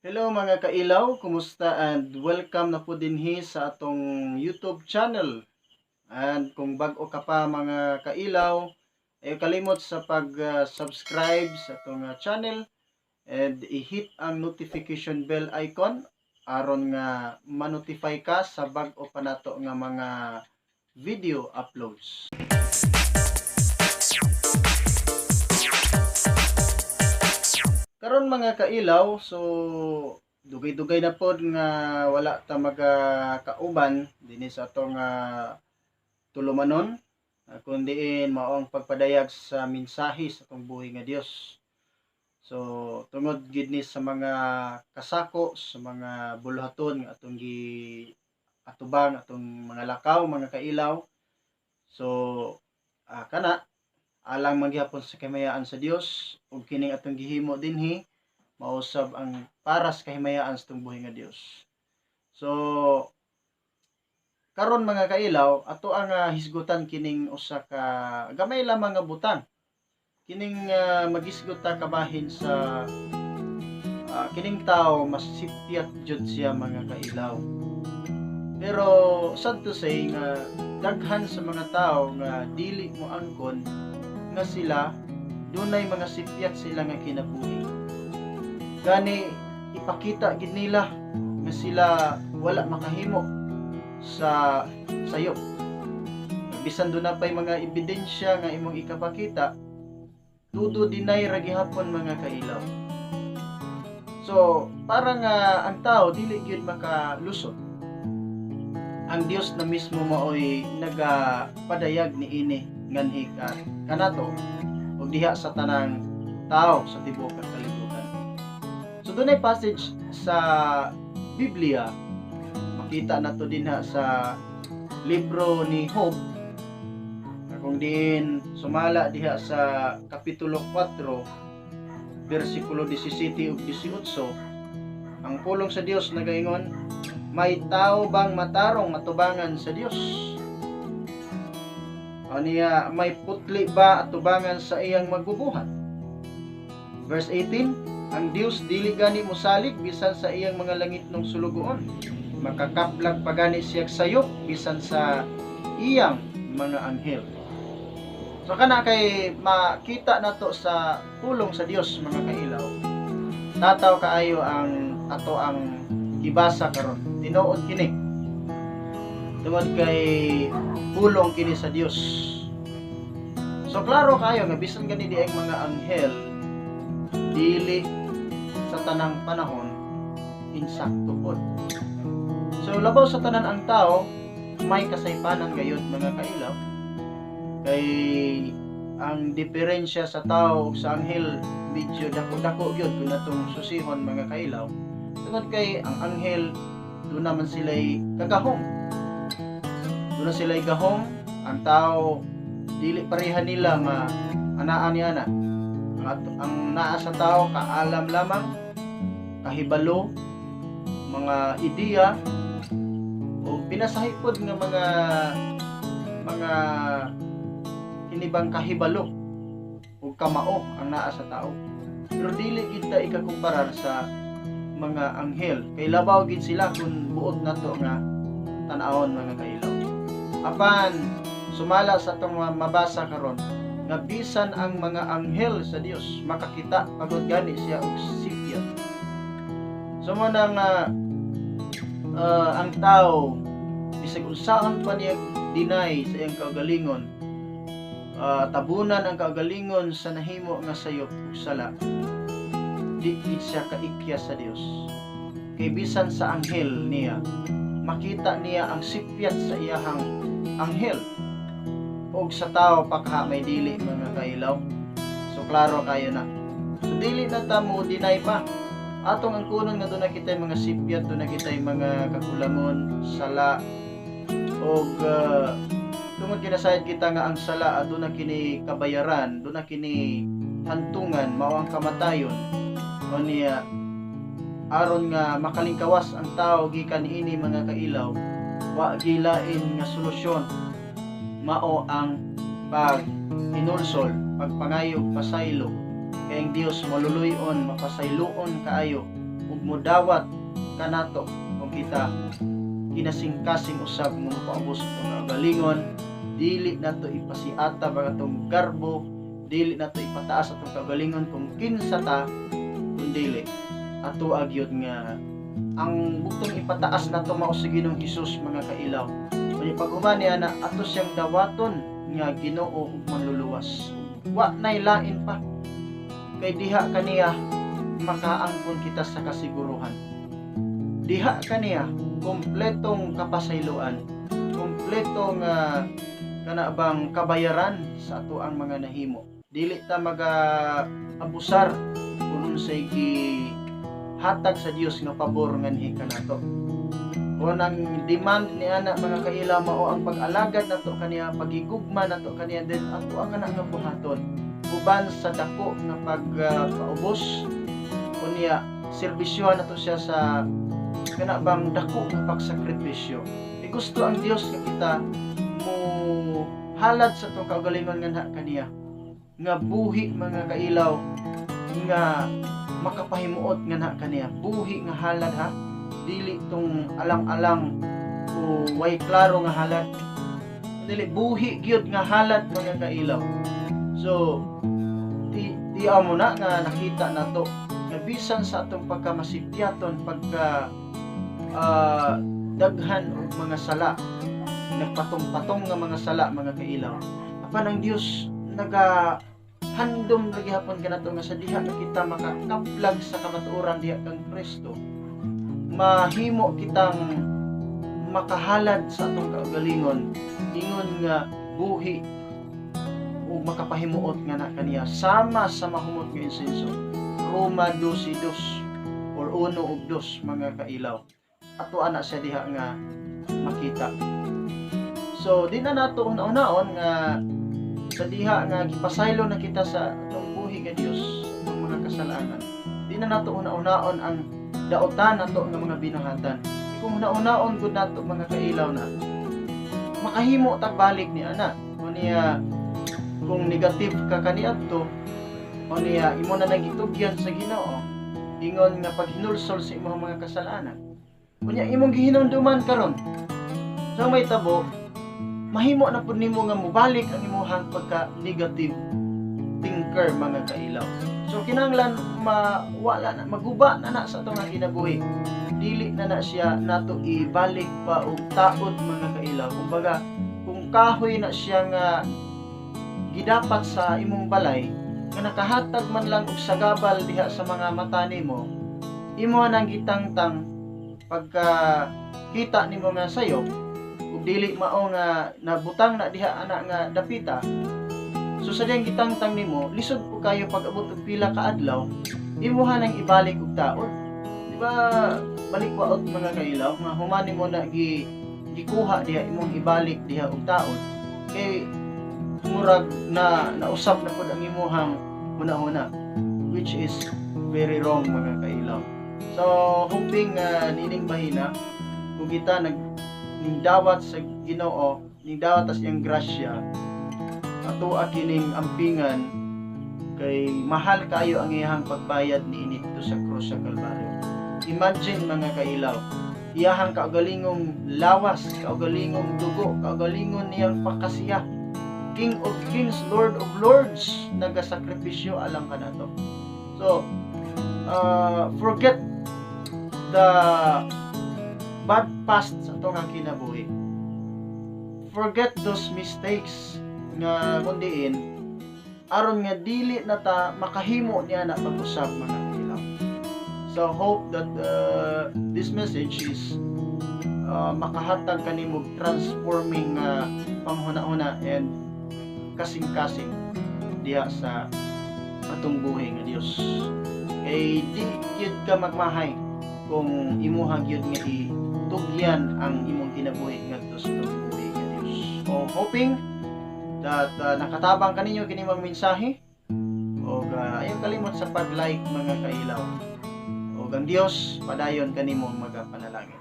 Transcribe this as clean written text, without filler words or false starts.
Hello mga kailaw, kumusta and welcome na po dinhi sa atong YouTube channel. And kung bago ka pa mga kailaw, ay kalimot sa pag-subscribe sa atong channel and i-hit ang notification bell icon aron nga ma-notify ka sa bago pa nato nga mga video uploads. Karon mga kailaw, so dugay-dugay na pod nga wala ta magakauban dinhi sa atong tulumanon, kundiin maong pagpadayag sa mensahe sa atong buhay nga Dios. So tungod gid ni sa mga kasako, sa mga buluhaton nga atong atubang atong mga lakaw mga kailaw. So kana alang manggihapon sa kahimayaan sa Dios ug kining atong gihimo dinhi mausab ang para sa kahimayaan sa atong buhay nga Dios. So karon mga kailaw ato ang hisgutan kining usa ka gamay lamang nga butang. Kining magisgot ta kabahin sa kining tao mas sipyat jud siya mga kailaw. Pero sad to say nga daghan sa mga tao nga dili mo angkon nga sila dunay mga sipyat sila nga kinabuhi. Gani ipakita gid nila nga sila wala makahimo sa sayo. Bisan doon na pa'y mga ebidensya nga imong ikapakita, tudo dinay ra gihapon mga kailaw. So parang ang tao dili gyud makalusot. Ang Dios na mismo maoy nagapadayag niini nganhi kanato ug diha sa tanang tao sa tibuok nga kalibutan. So dunay passage sa Biblia makita nato dinha sa libro ni Job kung diin sumala diha sa kapitulo 4 bersikulo 17 ug 18 ang pulong sa Dios nagaingon, may tao bang matarong matubangan sa Dios? Aniya, may putli ba atubangan sa iyang magbubuhat? Verse 18, ang Dios dili gani mosalig bisan sa iyang mga langitnong sulugoon. Makakaplag pa gani siya sayop bisan sa iyang mga anghel. So kana kay makita nato sa pulong sa Dios mga kailaw. Tataw kaayo ang ato ang ibasa karon. Tinuod kini. Tungod kay pulong kini sa Dios. So klaro kayo nga bisan gani di ang mga anghel dili sa tanang panahon insakto pod. So labaw sa tanan ang tao may kasaypanan gayud mga kailaw. Kay ang diferensya sa tao ug sa anghel medyo dako-dako gyud kun atong susihon mga kailaw. Tungod kay ang anghel doon naman sila'y kagahom. Doon na sila'y gahom. Ang tao dili pareha nila nga anaan niya na. Ang naa sa tao kaalam lamang, kahibalo, mga ideya o pinasahipod nga mga kinibang kahibalo o kamao ang naa sa tao. Pero dili kita ikakumparar sa mga anghel kay labaw gid sila kung buot nato nga tan-awon mga kailaw. Apan sumala sa atong mabasa karon nga bisan ang mga anghel sa Dios makakita pagod gani siya og sipyat. So mo nang ang tao bisag unsaon pa niya deny sa iyang kaugalingon, tabunan ang kaugalingon sa nahimo nga sayop ug sala, di siya kaikya sa Dios. Kay bisan sa anghel niya makita niya ang sipyat sa iyahang anghel og sa tao pakha may dili mga kailaw. So klaro kayo na. So dili na ta mo deny pa atong ang kunon nga doon na kita mga sipyat, doon na kita mga kakulangon, sala og tungod kinasayad kita nga ang sala doon na kini kabayaran, doon na kini hantungan mao ang kamatayon. O niya aron nga makalingkawas ang tao gikan ini mga kailaw, wa gilain nga solusyon mao ang pag-inulsol, pagpangayo, pasaylo. Kay ang Dios maluluyon, mapasayloon kaayo ug mudawat kanato kung kita kinasing-kasing usab ng paubos ng galingon, dili nato ipasiata ba atong garbo, dili nato ipataas atong kagalingon kung kinsa ta, kundi ato agyod nga ang butong ipataas nato mao sa Ginoong Hesus mga kailaw. Kung pag-uman niya na ato siyang dawaton nga Ginoo ug manluluwas. Wa nay lain pa. Kay diha kaniya makaangkon kita sa kasiguruhan. Diha kaniya kompletong kapasayloan, kompletong kanabang kabayaran sa ato ang mga nahimo. Dili ta abusar kung unsay hatag sa Dios nga pabor nganhi kanato. Kung ang demand ni ana mga kailaw mao ang pag-alagad nato kaniya, pagigugma nato kaniya, din ato ang ana nga buhaton uban sa dako nga pagpaubos kunya serbisyohan nato siya sa kanabang dako nga pagsakripisyo. Gusto ang Dios nga kita mo halad sa tong kaugalingon nga kaniya, nga buhi mga kailaw nga makapahimuot nga kaniya, buhi nga halad ha, dili tong alang-alang o way klaro nga halad, dili buhi gyud nga halad mga kailaw. So di amo na nga nakita nato nga bisan sa atong pagkamasipyaton, pagka daghan og mga sala, nagpatong-patong nga mga sala mga kailaw, apan ang Dios handom lagi hapon kanato nga sa diha na kita makakaplag sa kamatuoran diha kang Kristo, mahimo kitang makahalad sa atong kaugalingon ingon nga buhi o makapahimuot nga kaniya sama sa mahumot nga insenso. Roma 12:2 or 1:2 mga kailaw, ato ana siya diha nga makita. So di na nato una-unaon nga sa diha nga gipasaylo na kita sa atong buhi nga Dios atong mga kasalanan, di na nato una-unaon ang daotan nato nga mga binuhatan. Kung una-unaon gud nato mga kailaw na makahimo tag balik ni ana niya, kung negative ka kaniadto o niya imo na nagitugyan sa Ginoo ingon nga paghinulsol sa imong mga kasalanan, kunya imong gihinumduman karon sa may tabo, mahimo na pud nimo nga mobalik ang imong pagka negative thinker mga kailaw. So kinahanglan wala na maguba na sa atong kinabuhi, dili na siya nato ibalik pa og taod mga kailaw. Kumbaga kung kahoy na siya nga gidapat sa imong balay nga nakahatag man lang og sagabal diha sa mga mata nimo, imo nang gitangtang pagka kita nimo nga sayo ug dili mao nga nabutang na diha ana nga dapita. So sa diyang gitangtang nimo, lisod po kayo pag abot og pila ka adlaw, imo nang ibalik og taod. Di ba balik waot mga kailaw nga human nimo na gikuha diha imong ibalik diha og taod, kay murag na nausap na pud ang imuhang hunahuna, which is very wrong mga kailaw. So hoping nining bahina kung kita ningdawat sa Ginoo, ningdawat sa iyang grasya, ato kining ampingan kay mahal kayo ang iyang pagbayad niini dito sa krus sa Kalbaryo. Imagine mga kailaw, iyahang kaugalingong lawas, kaugalingong dugo, kaugalingong niyang pakasiya, King of Kings, Lord of Lords, nagasakripisyo alang kanato. So forget the bad past sa itong kinabuhi. Forget those mistakes nga kundiin aron nga dili na ta makahimo niya na pag-usab mga kailaw. So hope that this message is makahatag kanimo transforming panghuna-huna and kasing-kasing diha sa atong buhay nga Dios. Kay di gyud ka magmahay kung imuhang gyud nga itugyan ang imong kinabuhi ngadto sa buhay nga Dios. So hoping that nakatabang kaninyo kini mga mensahe, o ayaw kalimot sa pag-like mga kailaw, o ang Dios padayon kanimo magapanalangin.